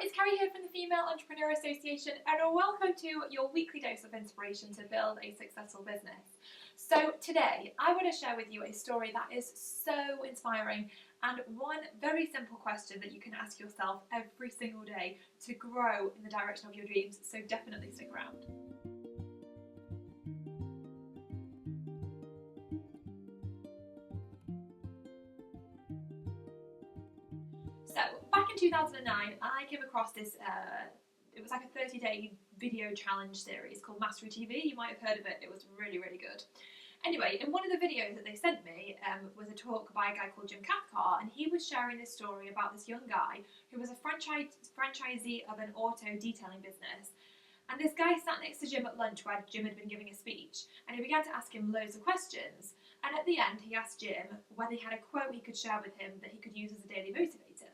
it's Carrie here from the Female Entrepreneur Association, and welcome to your weekly dose of inspiration to build a successful business. So today I want to share with you a story that is so inspiring and one very simple question that you can ask yourself every single day to grow in the direction of your dreams, so definitely stick around. So back in 2009, I came across this, it was like a 30-day video challenge series called Mastery TV. You might have heard of it. It was really, really good. Anyway, in one of the videos that they sent me was a talk by a guy called Jim Cathcart, and he was sharing this story about this young guy who was a franchisee of an auto detailing business. And this guy sat next to Jim at lunch where Jim had been giving a speech, and he began to ask him loads of questions. And at the end, he asked Jim whether he had a quote he could share with him that he could use as a daily motivator.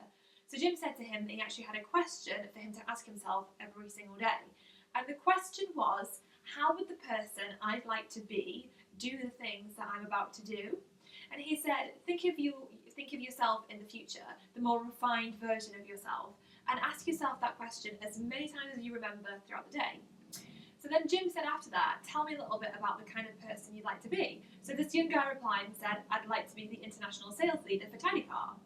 So Jim said to him that he actually had a question for him to ask himself every single day. And the question was, how would the person I'd like to be do the things that I'm about to do? And he said, think of yourself in the future, the more refined version of yourself, and ask yourself that question as many times as you remember throughout the day. So then Jim said after that, tell me a little bit about the kind of person you'd like to be. So this young guy replied and said, I'd like to be the international sales leader for Tidycar.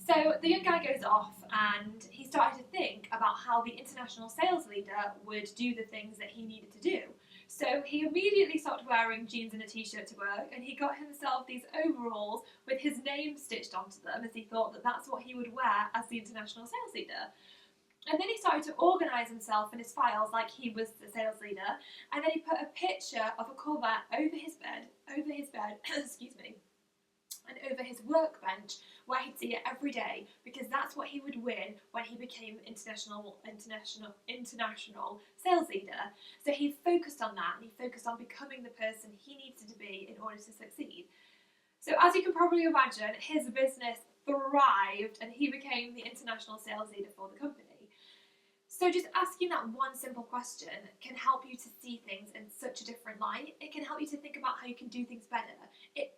So the young guy goes off and he started to think about how the international sales leader would do the things that he needed to do. So he immediately stopped wearing jeans and a t-shirt to work, and he got himself these overalls with his name stitched onto them, as he thought that that's what he would wear as the international sales leader. And then he started to organise himself in his files like he was the sales leader, and then he put a picture of a Corvette over his bed, excuse me, and over his workbench where he'd see it every day, because that's what he would win when he became international sales leader. So he focused on that, and he focused on becoming the person he needed to be in order to succeed. So as you can probably imagine, his business thrived and he became the international sales leader for the company. So just asking that one simple question can help you to see things in such a different light. It can help you to think about how you can do things better. It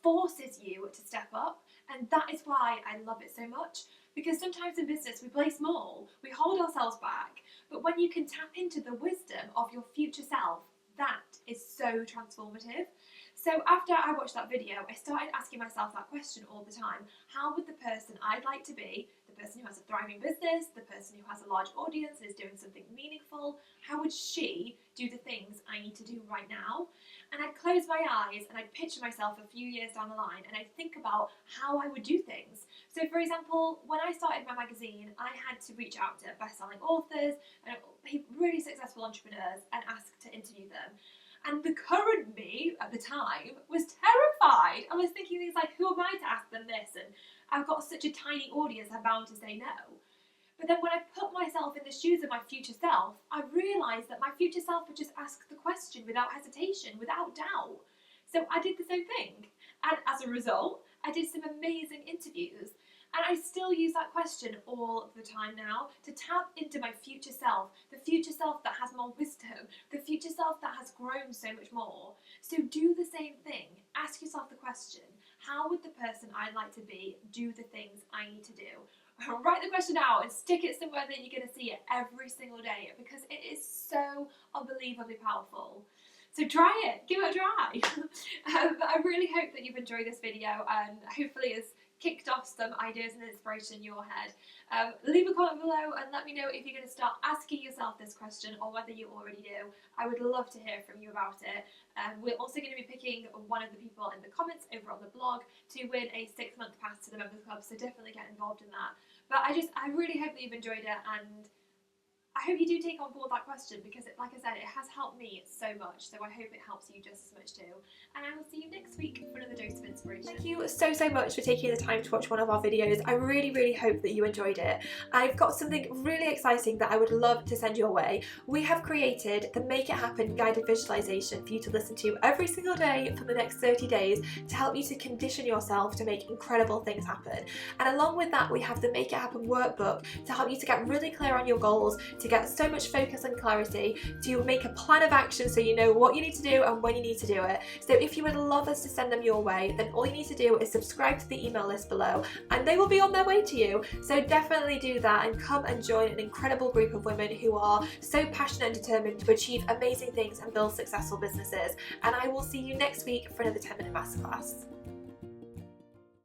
forces you to step up, and that is why I love it so much, because sometimes in business we play small, we hold ourselves back, but when you can tap into the wisdom of your future self, that is so transformative. So after I watched that video, I started asking myself that question all the time. How would the person I'd like to be, the person who has a thriving business, the person who has a large audience and is doing something meaningful, how would she do the things I need to do right now? And I'd close my eyes and I'd picture myself a few years down the line, and I'd think about how I would do things. So for example, when I started my magazine, I had to reach out to best-selling authors and really successful entrepreneurs and ask to interview them. And the current me at the time was terrified. I was thinking things like, who am I to ask them this? And I've got such a tiny audience, I'm bound to say no. But then when I put myself in the shoes of my future self, I realised that my future self would just ask the question without hesitation, without doubt. So I did the same thing. And as a result, I did some amazing interviews. And I still use that question all the time now to tap into my future self, the future self that has more wisdom, the future self that has grown so much more. So do the same thing. Ask yourself the question, how would the person I'd like to be do the things I need to do? Write the question out and stick it somewhere that you're going to see it every single day, because it is so unbelievably powerful. So try it, give it a try. I really hope that you've enjoyed this video, and hopefully it's kicked off some ideas and inspiration in your head. Leave a comment below and let me know if you're going to start asking yourself this question or whether you already do. I would love to hear from you about it. We're also going to be picking one of the people in the comments over on the blog to win a 6-month pass to the Members Club, so definitely get involved in that. But I really hope that you've enjoyed it, and I hope you do take on board that question, because like I said, it has helped me so much, so I hope it helps you just as much too. And I will see you next week for another dose of inspiration. Thank you so much for taking the time to watch one of our videos. I really hope that you enjoyed it. I've got something really exciting that I would love to send your way. We have created the Make It Happen guided visualization for you to listen to every single day for the next 30 days to help you to condition yourself to make incredible things happen. And along with that, we have the Make It Happen workbook to help you to get really clear on your goals, to get so much focus and clarity, to make a plan of action so you know what you need to do and when you need to do it. So if you would love us to send them your way, then all you need to do is subscribe to the email list below and they will be on their way to you. So definitely do that and come and join an incredible group of women who are so passionate and determined to achieve amazing things and build successful businesses. And I will see you next week for another 10-minute masterclass.